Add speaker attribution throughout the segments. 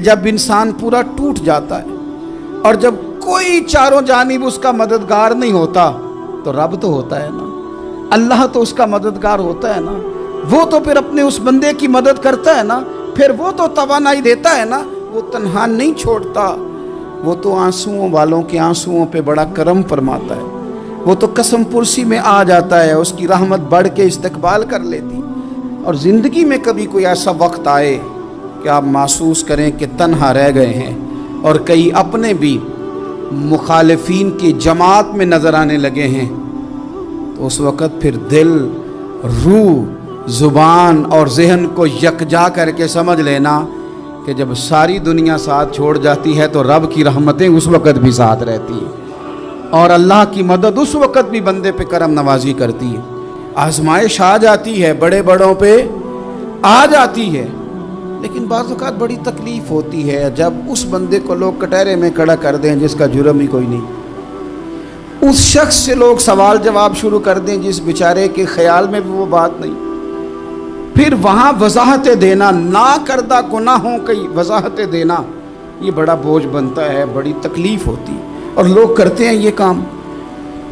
Speaker 1: جب انسان پورا ٹوٹ جاتا ہے اور جب کوئی چاروں جانب اس کا مددگار نہیں ہوتا تو رب تو ہوتا ہے نا، اللہ تو اس کا مددگار ہوتا ہے نا، وہ تو پھر اپنے اس بندے کی مدد کرتا ہے نا، پھر وہ تو توانائی دیتا ہے نا، وہ تنہا نہیں چھوڑتا، وہ تو آنسوؤں والوں کے آنسوؤں پہ بڑا کرم فرماتا ہے، وہ تو قسم پرسی میں آ جاتا ہے، اس کی رحمت بڑھ کے استقبال کر لیتی۔ اور زندگی میں کبھی کوئی ایسا وقت آئے کہ آپ محسوس کریں کہ تنہا رہ گئے ہیں اور کئی اپنے بھی مخالفین کی جماعت میں نظر آنے لگے ہیں، تو اس وقت پھر دل، روح، زبان اور ذہن کو یکجا کر کے سمجھ لینا کہ جب ساری دنیا ساتھ چھوڑ جاتی ہے تو رب کی رحمتیں اس وقت بھی ساتھ رہتی ہیں، اور اللہ کی مدد اس وقت بھی بندے پہ کرم نوازی کرتی ہے۔ آزمائش آ جاتی ہے، بڑے بڑوں پہ آ جاتی ہے، لیکن بعض اوقات بڑی تکلیف ہوتی ہے جب اس بندے کو لوگ کٹہرے میں کھڑا کر دیں جس کا جرم ہی کوئی نہیں، اس شخص سے لوگ سوال جواب شروع کر دیں جس بیچارے کے خیال میں بھی وہ بات نہیں، پھر وہاں وضاحتیں دینا، نہ کردہ گناہوں کی وضاحتیں دینا، یہ بڑا بوجھ بنتا ہے، بڑی تکلیف ہوتی ہے، اور لوگ کرتے ہیں یہ کام۔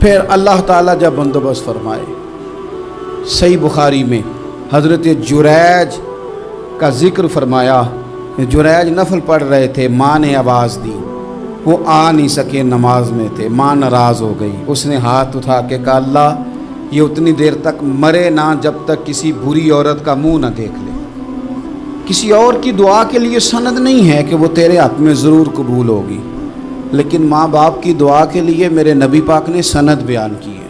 Speaker 1: پھر اللہ تعالیٰ جب بندوبست فرمائے، صحیح بخاری میں حضرت جریج کا ذکر فرمایا، جریج نفل پڑھ رہے تھے، ماں نے آواز دی، وہ آ نہیں سکے، نماز میں تھے، ماں ناراض ہو گئی، اس نے ہاتھ اٹھا کے کہا اللہ یہ اتنی دیر تک مرے نہ جب تک کسی بری عورت کا منہ نہ دیکھ لے۔ کسی اور کی دعا کے لیے سند نہیں ہے کہ وہ تیرے حق میں ضرور قبول ہوگی، لیکن ماں باپ کی دعا کے لیے میرے نبی پاک نے سند بیان کی ہے۔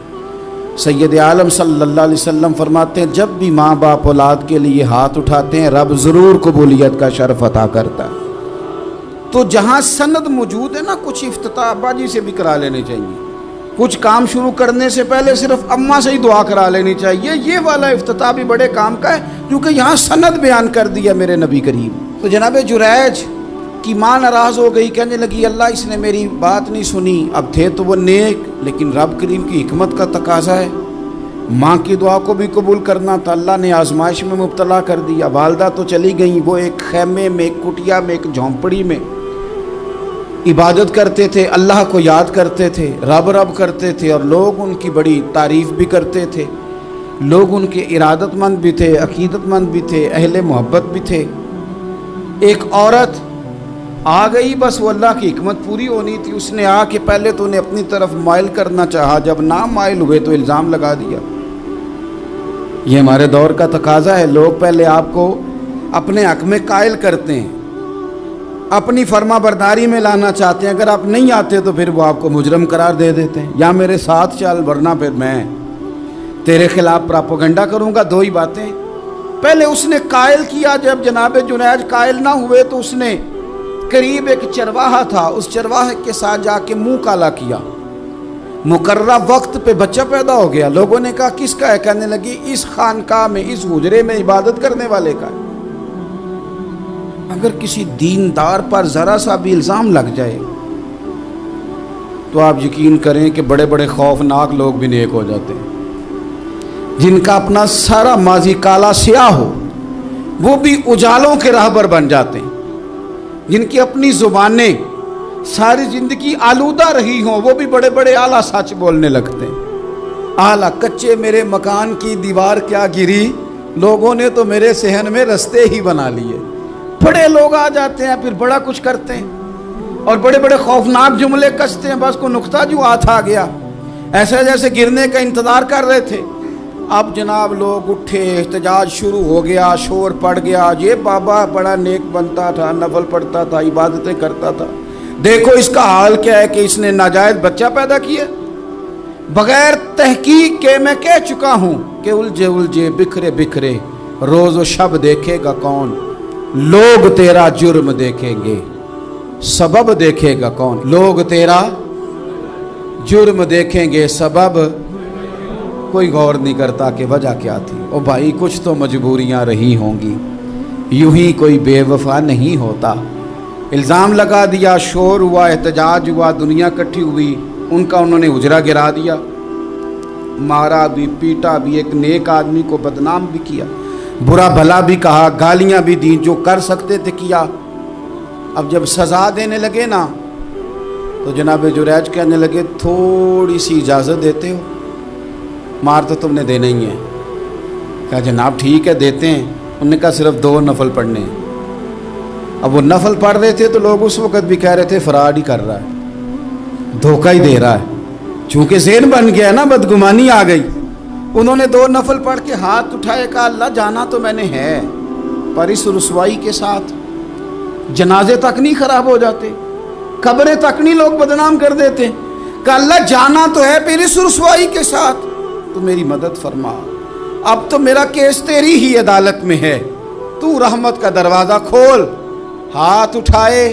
Speaker 1: سید عالم صلی اللہ علیہ وسلم فرماتے ہیں جب بھی ماں باپ اولاد کے لیے ہاتھ اٹھاتے ہیں رب ضرور قبولیت کا شرف عطا کرتا ہے۔ تو جہاں سند موجود ہے نا، کچھ افتتاح ابا جی سے بھی کرا لینے چاہیے، کچھ کام شروع کرنے سے پہلے صرف اماں سے ہی دعا کرا لینی چاہیے، یہ والا افتتاح بھی بڑے کام کا ہے کیونکہ یہاں سند بیان کر دیا میرے نبی کریم۔ تو جناب جریج کی ماں ناراض ہو گئی، کہنے لگی اللہ اس نے میری بات نہیں سنی، اب تھے تو وہ نیک، لیکن رب کریم کی حکمت کا تقاضا ہے، ماں کی دعا کو بھی قبول کرنا تھا، اللہ نے آزمائش میں مبتلا کر دیا۔ والدہ تو چلی گئیں، وہ ایک خیمے میں، ایک کٹیا میں، ایک جھونپڑی میں عبادت کرتے تھے، اللہ کو یاد کرتے تھے، رب رب کرتے تھے، اور لوگ ان کی بڑی تعریف بھی کرتے تھے، لوگ ان کے ارادت مند بھی تھے، عقیدت مند بھی تھے، اہل محبت بھی تھے۔ ایک عورت آ گئی، بس وہ اللہ کی حکمت پوری ہونی تھی، اس نے آ کے پہلے تو انہیں اپنی طرف مائل کرنا چاہا، جب نہ مائل ہوئے تو الزام لگا دیا۔ یہ ہمارے دور کا تقاضا ہے، لوگ پہلے آپ کو اپنے حق میں قائل کرتے ہیں، اپنی فرما برداری میں لانا چاہتے ہیں، اگر آپ نہیں آتے تو پھر وہ آپ کو مجرم قرار دے دیتے ہیں، یا میرے ساتھ چل ورنہ پھر میں تیرے خلاف پراپوگنڈا کروں گا۔ دو ہی باتیں، پہلے اس نے قائل کیا، جب جناب جنید قائل نہ ہوئے تو اس نے قریب ایک چرواہا تھا، اس چرواہے کے ساتھ جا کے منہ کالا کیا، مقررہ وقت پہ بچہ پیدا ہو گیا، لوگوں نے کہا کس کا ہے، کہنے لگی اس خانقاہ میں، اس حجرے میں عبادت کرنے والے کا ہے۔ اگر کسی دیندار پر ذرا سا بھی الزام لگ جائے تو آپ یقین کریں کہ بڑے بڑے خوفناک لوگ بھی نیک ہو جاتے ہیں، جن کا اپنا سارا ماضی کالا سیاہ ہو وہ بھی اجالوں کے راہبر بن جاتے ہیں، جن کی اپنی زبانیں ساری زندگی آلودہ رہی ہوں وہ بھی بڑے بڑے اعلیٰ سچ بولنے لگتے ہیں۔ اعلیٰ کچے میرے مکان کی دیوار کیا گری، لوگوں نے تو میرے صحن میں رستے ہی بنا لیے۔ بڑے لوگ آ جاتے ہیں، پھر بڑا کچھ کرتے ہیں اور بڑے بڑے خوفناک جملے کستے ہیں، بس کو نقطہ جو ہاتھ آ گیا ایسے جیسے گرنے کا انتظار کر رہے تھے۔ اب جناب لوگ اٹھے، احتجاج شروع ہو گیا، شور پڑ گیا، یہ بابا بڑا نیک بنتا تھا، نفل پڑھتا تھا، عبادتیں کرتا تھا، دیکھو اس کا حال کیا ہے کہ اس نے ناجائز بچہ پیدا کیا۔ بغیر تحقیق کے میں کہہ چکا ہوں کہ الجھے الجھے بکھرے بکھرے روز و شب دیکھے گا کون، لوگ تیرا جرم دیکھیں گے، سبب دیکھے گا کون، لوگ تیرا جرم دیکھیں گے، سبب کوئی غور نہیں کرتا کہ وجہ کیا تھی۔ او بھائی کچھ تو مجبوریاں رہی ہوں گی، یوں ہی کوئی بے وفا نہیں ہوتا۔ الزام لگا دیا، شور ہوا، احتجاج ہوا، دنیا اکٹھی ہوئی، ان کا انہوں نے حجرہ گرا دیا، مارا بھی، پیٹا بھی، ایک نیک آدمی کو بدنام بھی کیا، برا بھلا بھی کہا، گالیاں بھی دیں، جو کر سکتے تھے کیا۔ اب جب سزا دینے لگے نا تو جناب جریج کہنے لگے تھوڑی سی اجازت دیتے ہو، مار تو تم نے دینا ہی ہے۔ کہا جناب ٹھیک ہے دیتے ہیں۔ انہوں نے کہا صرف 2 نفل پڑھنے ہیں۔ اب وہ نفل پڑھ رہے تھے تو لوگ اس وقت بھی کہہ رہے تھے فراڈ ہی کر رہا ہے، دھوکہ ہی دے رہا ہے، چونکہ ذہن بن گیا نا، بدگمانی آ گئی۔ انہوں نے 2 نفل پڑھ کے ہاتھ اٹھائے، کہا اللہ جانا تو میں نے ہے، پر اس رسوائی کے ساتھ جنازے تک نہیں خراب ہو جاتے، قبریں تک نہیں لوگ بدنام کر دیتے۔ کہا اللہ جانا تو ہے، پھر اس رسوائی کے ساتھ تو میری مدد فرما، اب تو میرا کیس تیری ہی عدالت میں ہے، تو رحمت کا دروازہ کھول۔ ہاتھ اٹھائے،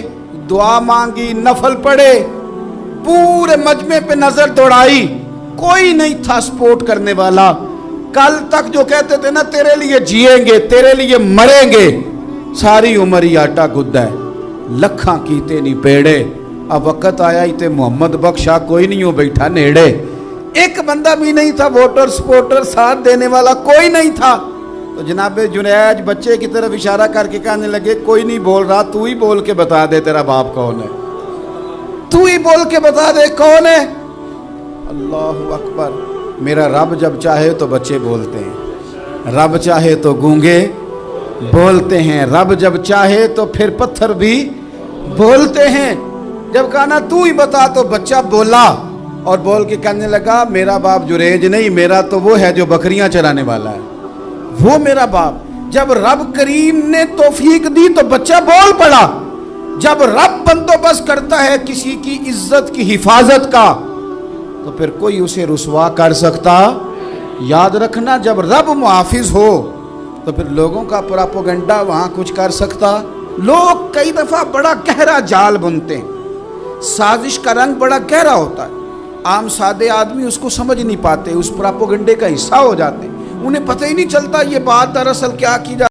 Speaker 1: دعا مانگی، نفل پڑھے، پورے مجمع پہ نظر دوڑائی، کوئی نہیں تھا سپورٹ کرنے والا۔ کل تک جو کہتے تھے نا تیرے لیے جیئیں گے، تیرے لیے مریں گے، ساری عمر ہی آٹا گدا ہے، لکھاں کیتے نہیں پیڑے، اب وقت آیا ہی تے محمد بخشا کوئی نہیں ہو بیٹھا نیڑے۔ ایک بندہ بھی نہیں تھا، ووٹر سپورٹر ساتھ دینے والا کوئی نہیں تھا۔ تو جناب جنیج بچے کی طرف اشارہ کر کے کہنے لگے کوئی نہیں بول رہا، تو ہی بول کے بتا دے تیرا باپ کون ہے، تو ہی بول کے بتا دے کون ہے۔ اللہ اکبر۔ میرا رب جب چاہے تو بچے بولتے ہیں، رب چاہے تو گونگے بولتے ہیں، رب جب چاہے تو پھر پتھر بھی بولتے ہیں۔ جب کہا نا تو ہی بتا تو بچہ بولا، اور بول کے کہنے لگا میرا باپ جریج نہیں، میرا تو وہ ہے جو بکریاں چرانے والا ہے، وہ میرا باپ۔ جب رب کریم نے توفیق دی تو بچہ بول پڑا۔ جب رب بندوبست کرتا ہے کسی کی عزت کی حفاظت کا تو پھر کوئی اسے رسوا کر سکتا؟ یاد رکھنا جب رب محافظ ہو تو پھر لوگوں کا پراپوگنڈا وہاں کچھ کر سکتا؟ لوگ کئی دفعہ بڑا گہرا جال بنتے ہیں، سازش کا رنگ بڑا گہرا ہوتا ہے، عام سادے آدمی اس کو سمجھ نہیں پاتے، اس پراپوگنڈے کا حصہ ہو جاتے ہیں، انہیں پتہ ہی نہیں چلتا یہ بات دراصل کیا کی جا